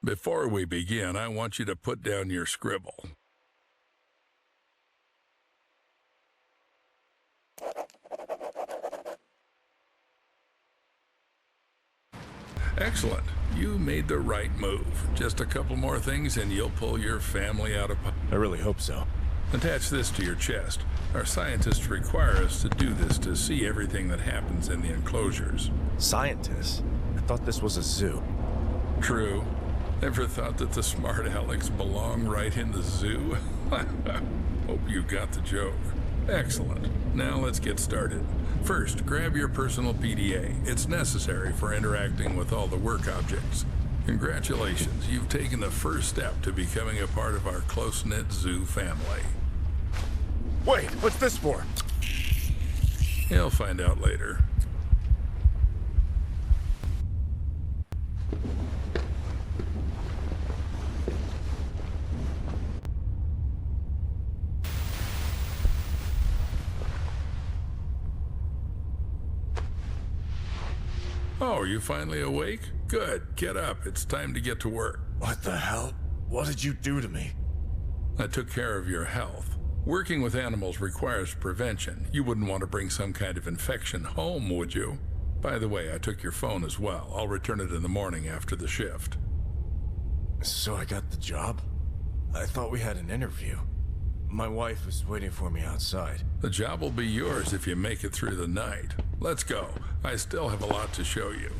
Before we begin, I want you to put down your scribble. Excellent. You made the right move. Just a couple more things and you'll pull your family out of... I really hope so. Attach this to your chest. Our scientists require us to do this to see everything that happens in the enclosures. Scientists? I thought this was a zoo. True. Ever thought that the smart Alex belong right in the zoo? Hope you got the joke. Excellent. Now let's get started. First, grab your personal PDA. It's necessary for interacting with all the work objects. Congratulations, you've taken the first step to becoming a part of our close-knit zoo family. Wait, what's this for? You'll find out later. Oh, are you finally awake? Good, get up. It's time to get to work. What the hell? What did you do to me? I took care of your health. Working with animals requires prevention. You wouldn't want to bring some kind of infection home, would you? By the way, I took your phone as well. I'll return it in the morning after the shift. So I got the job? I thought we had an interview. My wife was waiting for me outside. The job will be yours if you make it through the night. Let's go. I still have a lot to show you.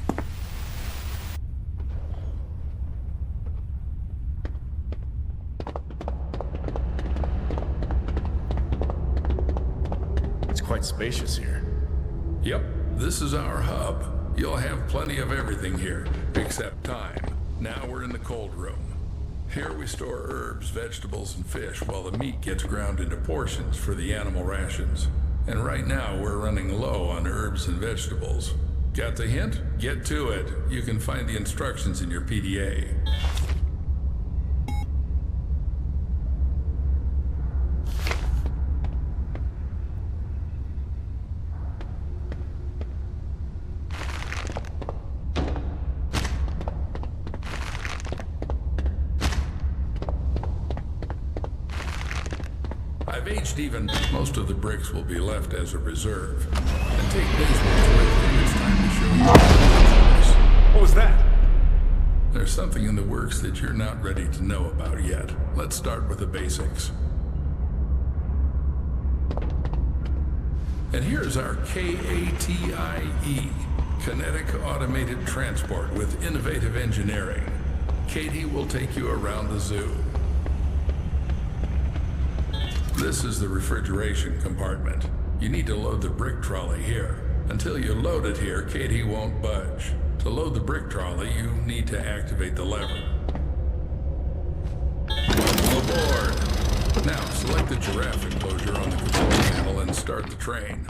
It's quite spacious here. Yep, this is our hub. You'll have plenty of everything here, except time. Now we're in the cold room. Here we store herbs, vegetables, and fish while the meat gets ground into portions for the animal rations. And right now we're running low on herbs and vegetables. Got the hint? Get to it. You can find the instructions in your PDA. I've aged even. Most of the bricks will be left as a reserve. And take these ones with you. It's time to show you. What was that? There's something in the works that you're not ready to know about yet. Let's start with the basics. And here's our KATIE, Kinetic Automated Transport with Innovative Engineering. Katie will take you around the zoo. This is the refrigeration compartment. You need to load the brick trolley here. Until you load it here, Katie won't budge. To load the brick trolley, you need to activate the lever. Welcome aboard. Now, select the giraffe enclosure on the control panel and start the train.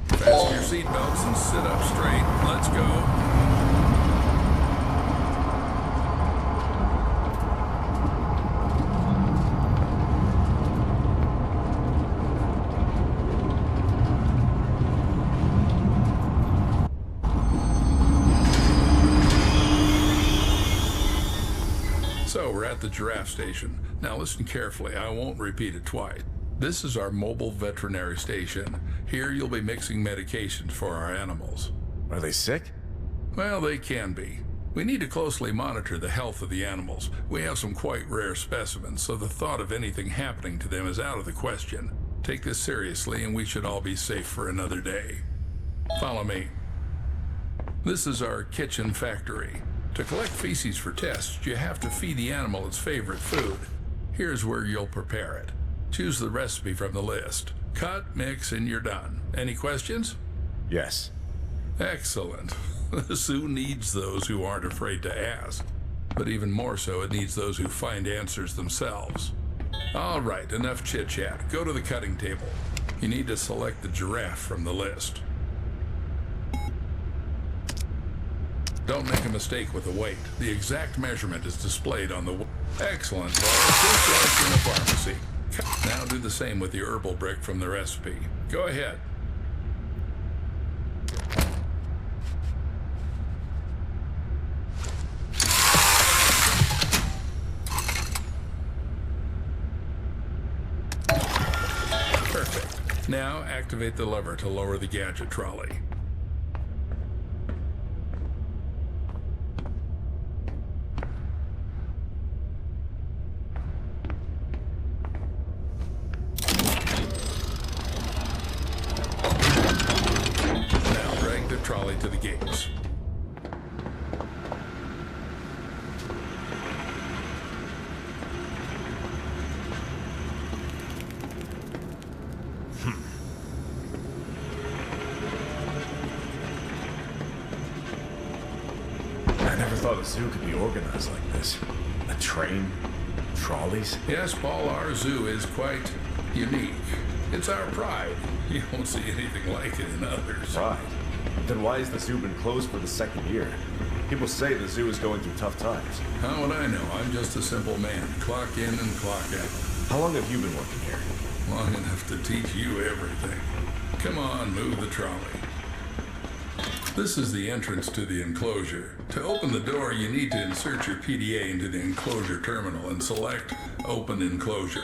Fasten your seatbelts and sit up straight. Let's go. So we're at the giraffe station. Now listen carefully, I won't repeat it twice. This is our mobile veterinary station. Here you'll be mixing medications for our animals. Are they sick? Well, they can be. We need to closely monitor the health of the animals. We have some quite rare specimens, so the thought of anything happening to them is out of the question. Take this seriously and we should all be safe for another day. Follow me. This is our kitchen factory. To collect feces for tests, you have to feed the animal its favorite food. Here's where you'll prepare it. Choose the recipe from the list. Cut, mix, and you're done. Any questions? Yes. Excellent. The zoo needs those who aren't afraid to ask. But even more so, it needs those who find answers themselves. All right, enough chit-chat. Go to the cutting table. You need to select the giraffe from the list. Don't make a mistake with the weight. The exact measurement is displayed on the... Excellent, boss. Just like in a pharmacy. Now do the same with the herbal brick from the recipe. Go ahead. Now activate the lever to lower the gadget trolley. Now drag the trolley to the gates. I never thought a zoo could be organized like this. A train, trolleys. Yes, Paul, our zoo is quite unique. It's our pride. You won't see anything like it in others. Pride? Then why has the zoo been closed for the second year? People say the zoo is going through tough times. How would I know? I'm just a simple man. Clock in and clock out. How long have you been working here? Long enough to teach you everything. Come on, move the trolley. This is the entrance to the enclosure. To open the door, you need to insert your PDA into the enclosure terminal and select Open Enclosure.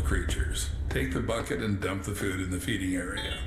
Creatures. Take the bucket and dump the food in the feeding area.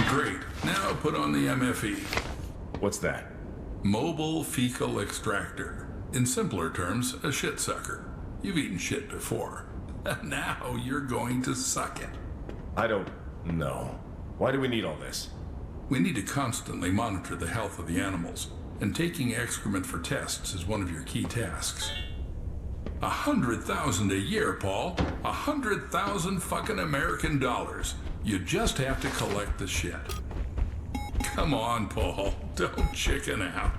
Great. Now put on the MFE. What's that? Mobile Fecal Extractor. In simpler terms, a shit sucker. You've eaten shit before. Now you're going to suck it. I don't know. Why do we need all this? We need to constantly monitor the health of the animals, and taking excrement for tests is one of your key tasks. 100,000 a year, Paul. 100,000 fucking American dollars. You just have to collect the shit. Come on, Paul. Don't chicken out.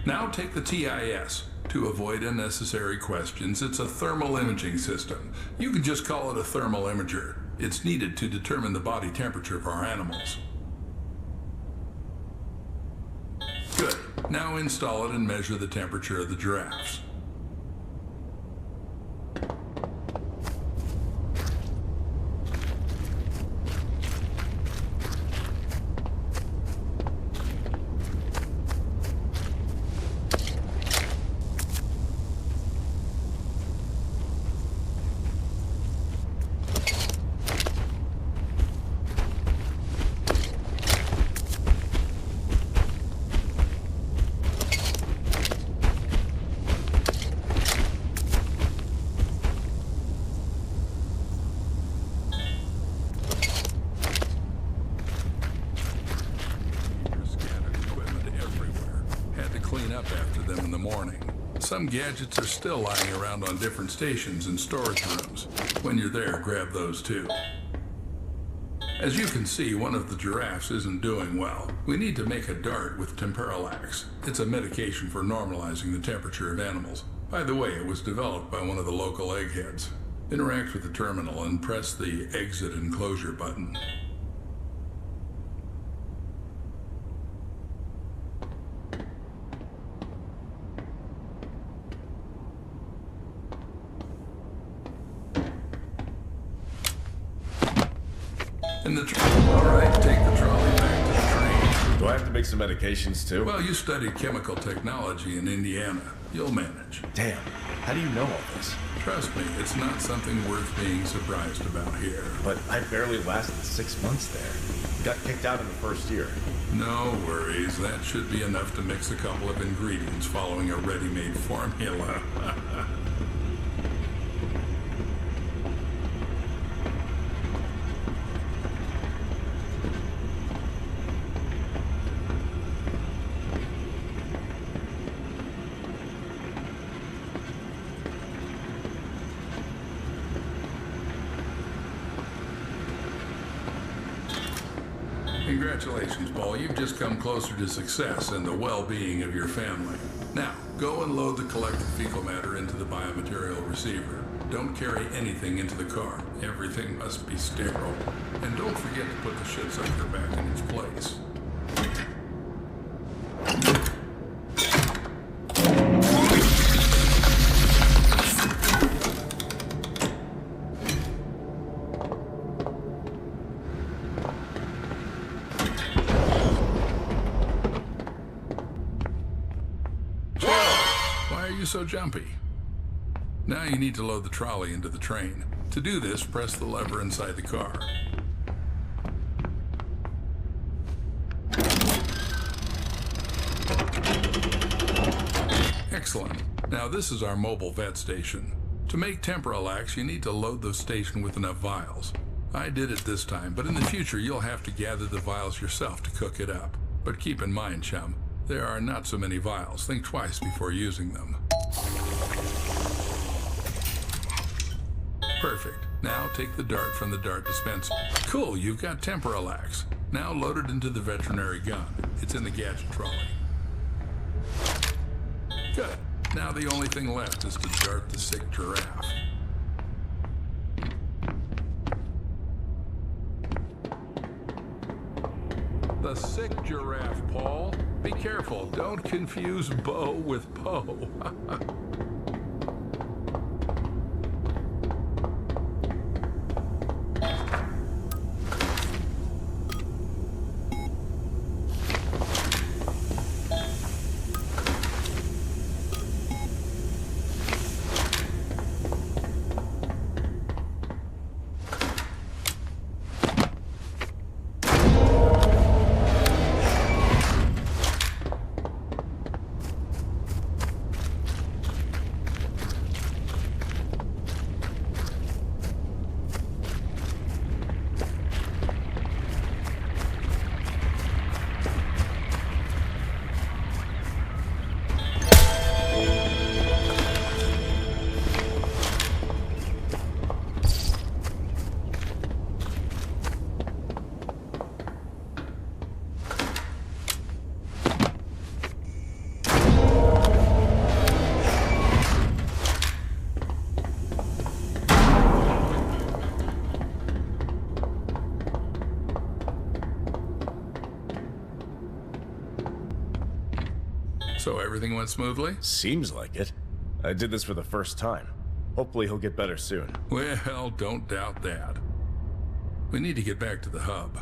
Now take the TIS. To avoid unnecessary questions, it's a thermal imaging system. You can just call it a thermal imager. It's needed to determine the body temperature of our animals. Good. Now install it and measure the temperature of the giraffes. Clean up after them in the morning. Some gadgets are still lying around on different stations and storage rooms. When you're there, grab those too. As you can see, one of the giraffes isn't doing well. We need to make a dart with temperalax. It's a medication for normalizing the temperature of animals. By the way, it was developed by one of the local eggheads. Interact with the terminal and press the exit and closure button. Alright, take the trolley back to the train. Do I have to make some medications too? Well, you studied chemical technology in Indiana. You'll manage. Damn, how do you know all this? Trust me, it's not something worth being surprised about here. But I barely lasted 6 months there. Got kicked out in the first year. No worries, that should be enough to mix a couple of ingredients following a ready-made formula. Congratulations, Paul. You've just come closer to success and the well-being of your family. Now, go and load the collected fecal matter into the biomaterial receiver. Don't carry anything into the car. Everything must be sterile. And don't forget to put the shit sucker back in its place. So jumpy. Now you need to load the trolley into the train. To do this, press the lever inside the car. Excellent. Now this is our mobile vet station. To make temperalax, you need to load the station with enough vials. I did it this time, but in the future you'll have to gather the vials yourself to cook it up. But keep in mind, chum, there are not so many vials. Think twice before using them. Perfect. Now take the dart from the dart dispenser. Cool, you've got temperalax. Now load it into the veterinary gun. It's in the gadget trolley. Good. Now the only thing left is to dart the sick giraffe. The sick giraffe, Paul. Be careful. Don't confuse Bo with Poe. So everything went smoothly? Seems like it. I did this for the first time. Hopefully he'll get better soon. Well, don't doubt that. We need to get back to the hub.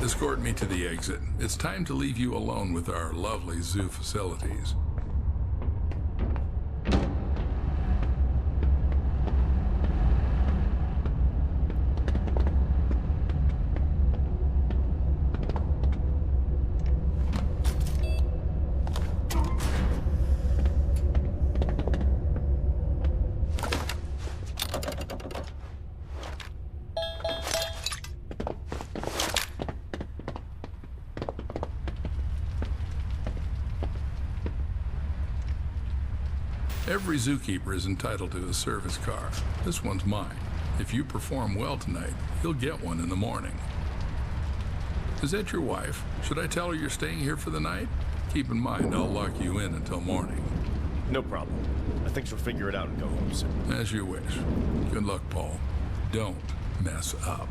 Escort me to the exit. It's time to leave you alone with our lovely zoo facilities. Every zookeeper is entitled to a service car. This one's mine. If you perform well tonight, you'll get one in the morning. Is that your wife? Should I tell her you're staying here for the night? Keep in mind, I'll lock you in until morning. No problem. I think she'll figure it out and go home soon. As you wish. Good luck, Paul. Don't mess up.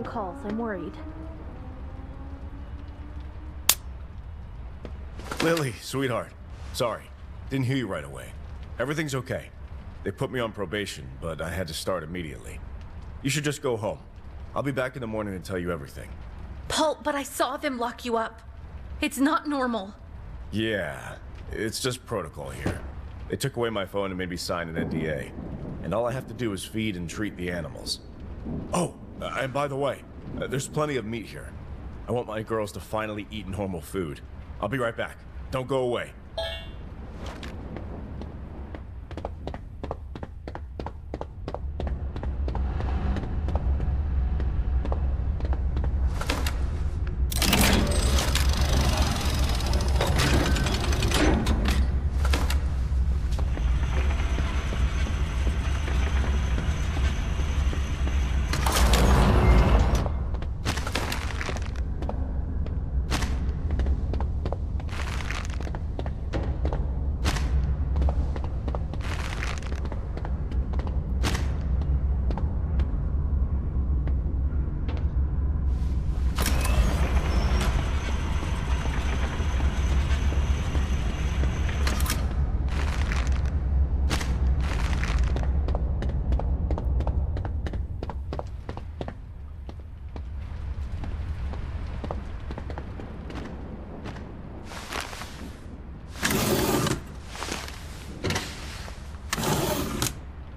Calls. I'm worried. Lily, sweetheart. Sorry. Didn't hear you right away. Everything's okay. They put me on probation, but I had to start immediately. You should just go home. I'll be back in the morning to tell you everything. Paul, but I saw them lock you up. It's not normal. Yeah, it's just protocol here. They took away my phone and made me sign an NDA. And all I have to do is feed and treat the animals. Oh, and by the way, there's plenty of meat here. I want my girls to finally eat normal food. I'll be right back. Don't go away.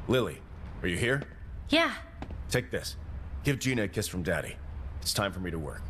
Lily, are you here? Yeah. Take this. Give Gina a kiss from Daddy. It's time for me to work.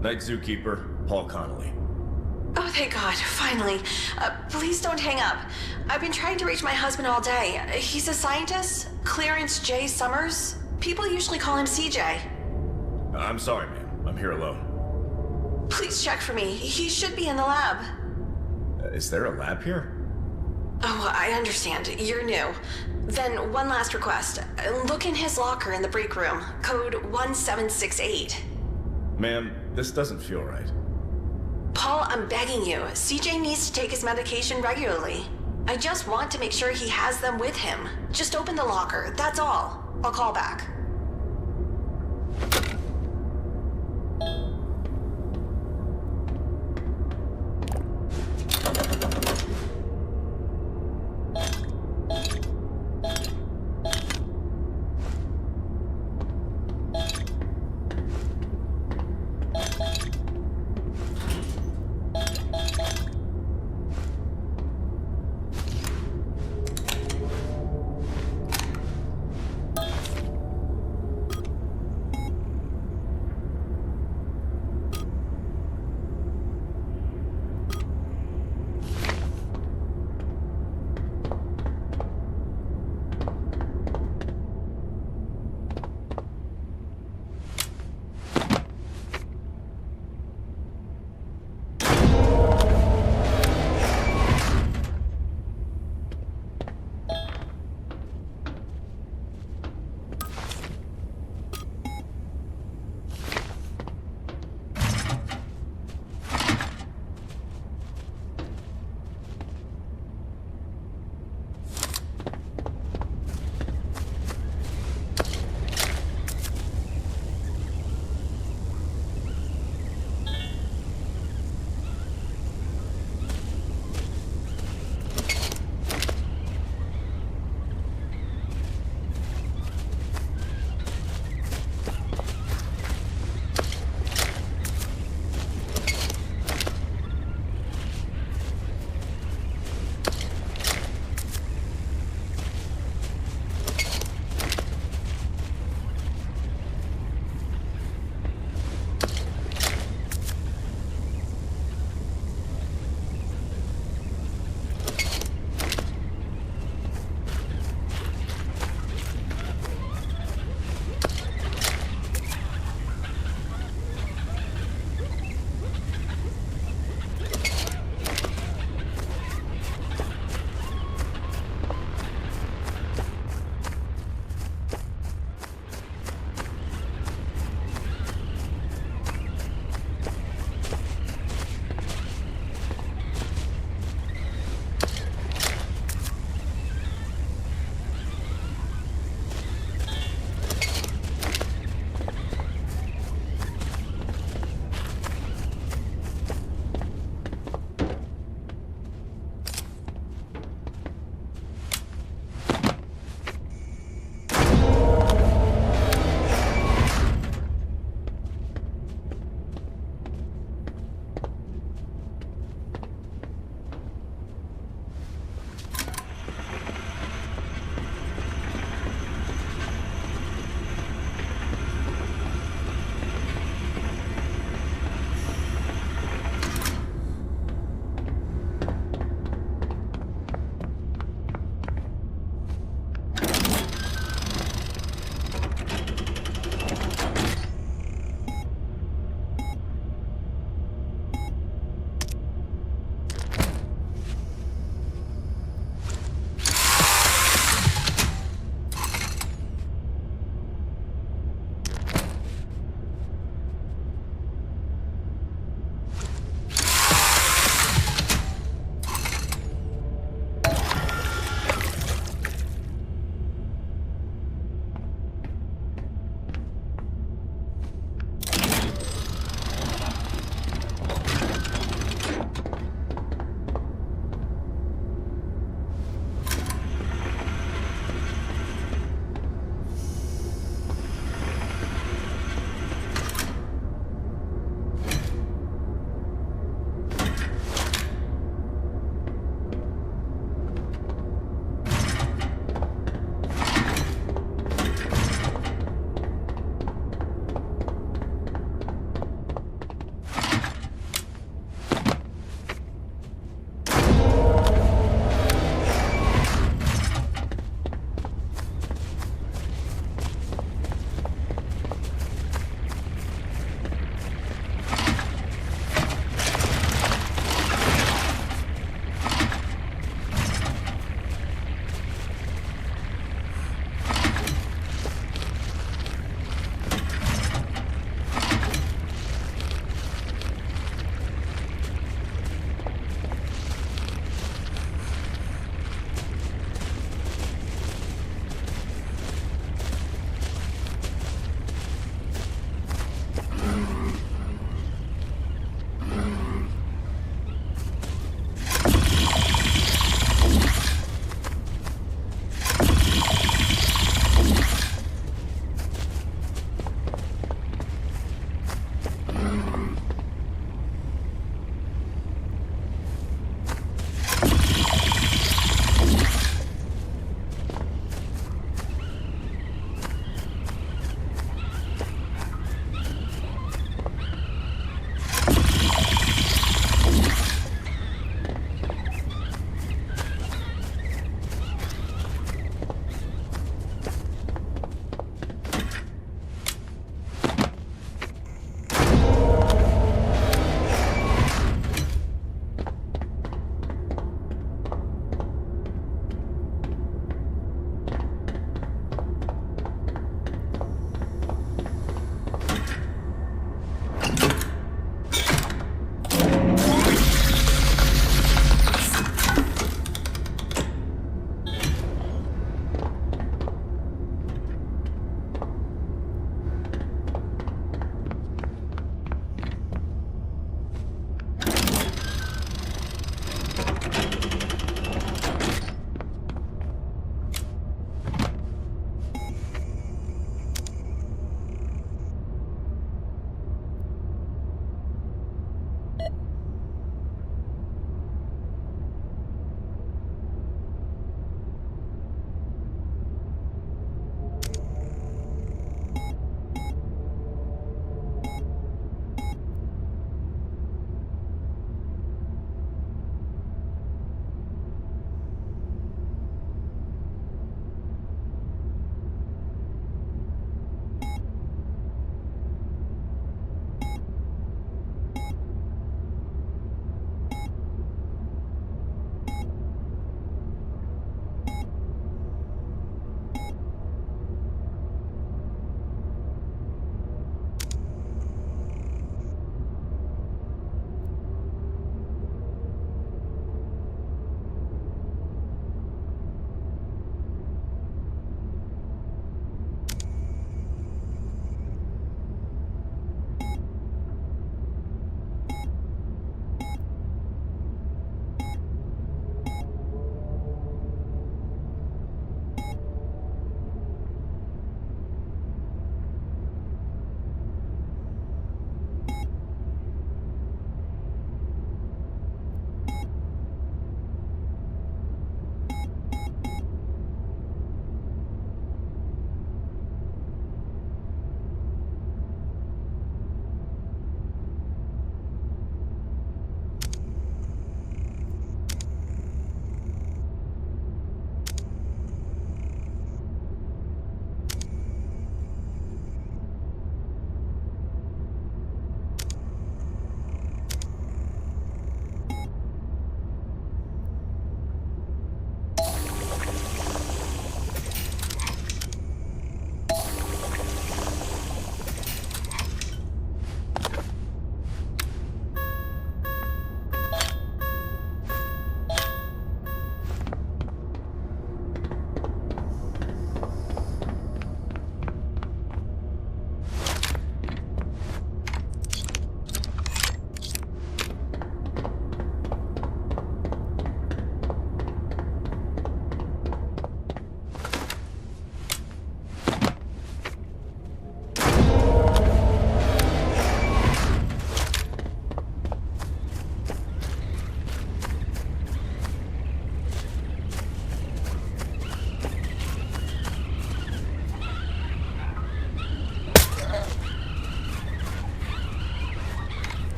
Night Zookeeper, Paul Connolly. Oh, thank God, finally. Please don't hang up. I've been trying to reach my husband all day. He's a scientist, Clarence J. Summers. People usually call him CJ. I'm sorry, ma'am. I'm here alone. Please check for me. He should be in the lab. Is there a lab here? Oh, I understand. You're new. Then one last request. Look in his locker in the break room. Code 1768. Ma'am, this doesn't feel right. Paul, I'm begging you. CJ needs to take his medication regularly. I just want to make sure he has them with him. Just open the locker, that's all. I'll call back.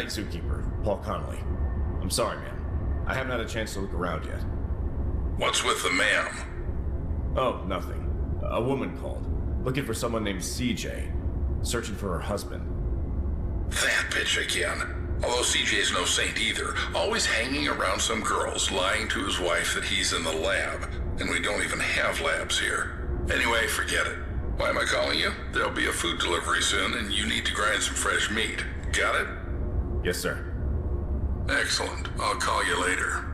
Night Zookeeper, Paul Connolly. I'm sorry, man. I haven't had a chance to look around yet. What's with the ma'am? Oh, nothing. A woman called, looking for someone named CJ, searching for her husband. That bitch again. Although CJ's no saint either, always hanging around some girls, lying to his wife that he's in the lab. And we don't even have labs here. Anyway, forget it. Why am I calling you? There'll be a food delivery soon, and you need to grind some fresh meat. Got it? Yes, sir. Excellent. I'll call you later.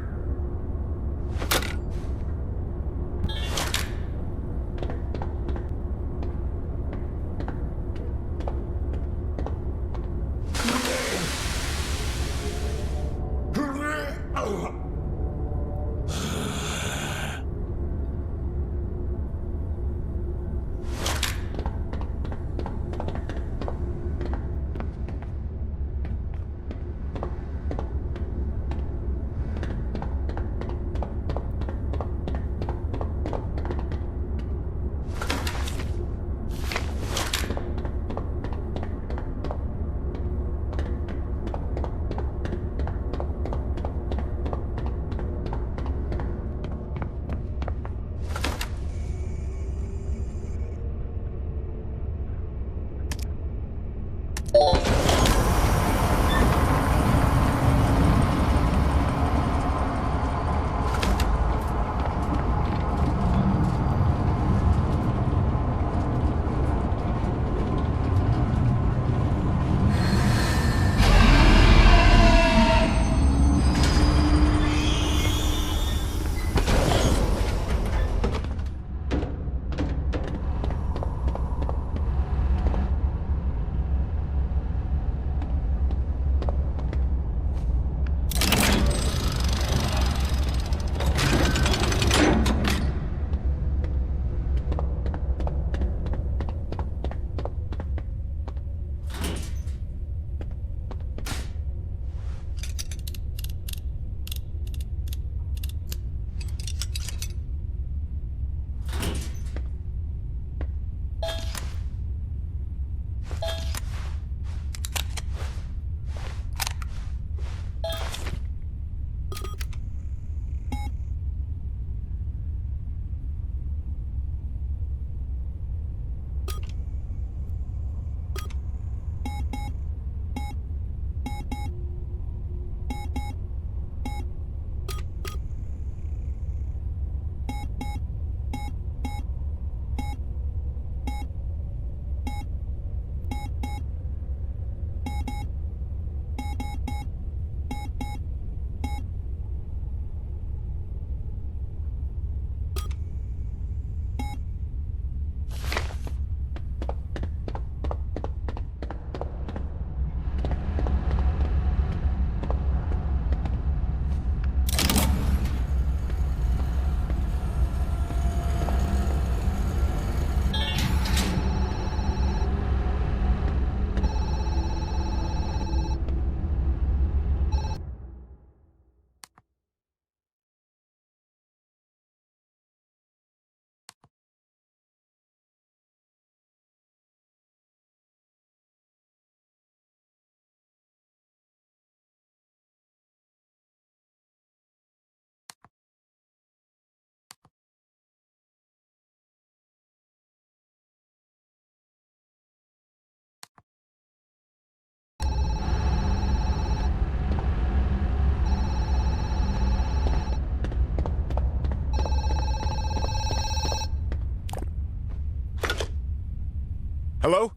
Hello?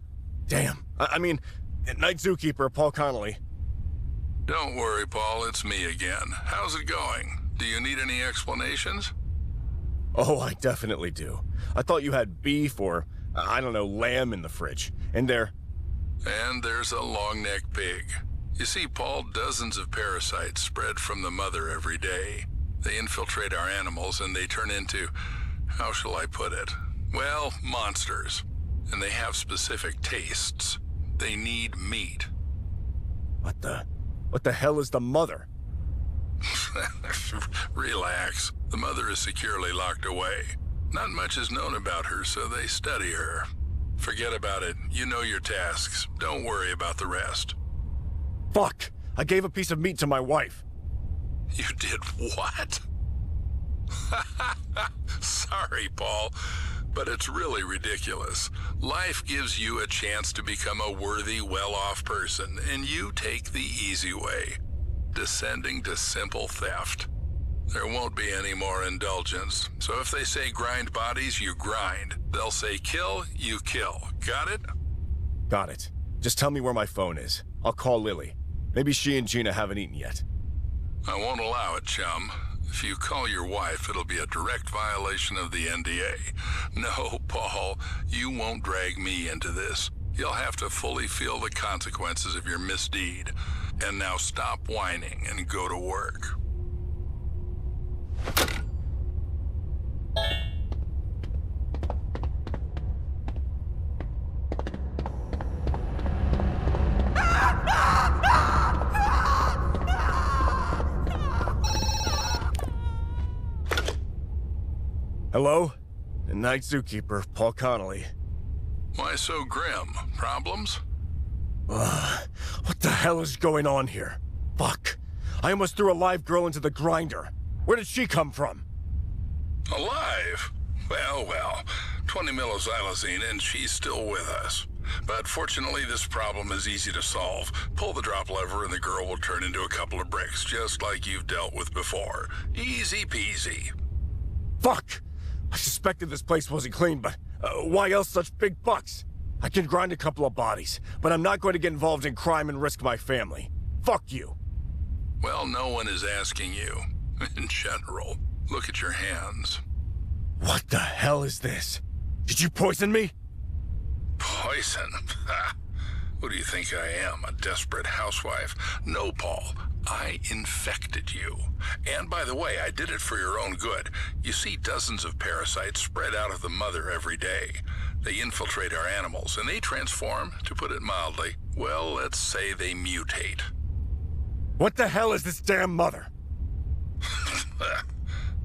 Damn. I mean, Night Zookeeper, Paul Connolly. Don't worry, Paul. It's me again. How's it going? Do you need any explanations? Oh, I definitely do. I thought you had beef or, I don't know, lamb in the fridge. And there's a long-necked pig. You see, Paul, dozens of parasites spread from the mother every day. They infiltrate our animals and they turn into, how shall I put it? Well, monsters. And they have specific tastes. They need meat. What the hell is the mother? Relax. The mother is securely locked away. Not much is known about her, so they study her. Forget about it. You know your tasks. Don't worry about the rest. Fuck! I gave a piece of meat to my wife. You did what? Sorry, Paul, but it's really ridiculous. Life gives you a chance to become a worthy, well-off person, and you take the easy way, descending to simple theft. There won't be any more indulgence, so if they say grind bodies, you grind. They'll say kill, you kill. Got it? Got it. Just tell me where my phone is. I'll call Lily. Maybe she and Gina haven't eaten yet. I won't allow it, chum. If you call your wife, it'll be a direct violation of the NDA. No, Paul, you won't drag me into this. You'll have to fully feel the consequences of your misdeed. And now stop whining and go to work. Hello? Night Zookeeper, Paul Connolly. Why so grim? Problems? What the hell is going on here? Fuck. I almost threw a live girl into the grinder. Where did she come from? Alive? Well, 20 millixylazine and she's still with us. But fortunately, this problem is easy to solve. Pull the drop lever and the girl will turn into a couple of bricks, just like you've dealt with before. Easy peasy. Fuck! I suspected this place wasn't clean, but why else such big bucks? I can grind a couple of bodies, but I'm not going to get involved in crime and risk my family. Fuck you. Well, no one is asking you. In general, look at your hands. What the hell is this? Did you poison me? Poison? Who do you think I am, a desperate housewife? No, Paul. I infected you. And by the way, I did it for your own good. You see dozens of parasites spread out of the mother every day. They infiltrate our animals, and they transform, to put it mildly. Well, let's say they mutate. What the hell is this damn mother?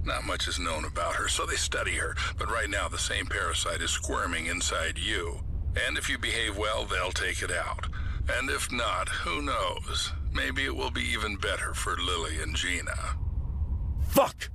Not much is known about her, so they study her. But right now, the same parasite is squirming inside you. And if you behave well, they'll take it out. And if not, who knows? Maybe it will be even better for Lily and Gina. Fuck!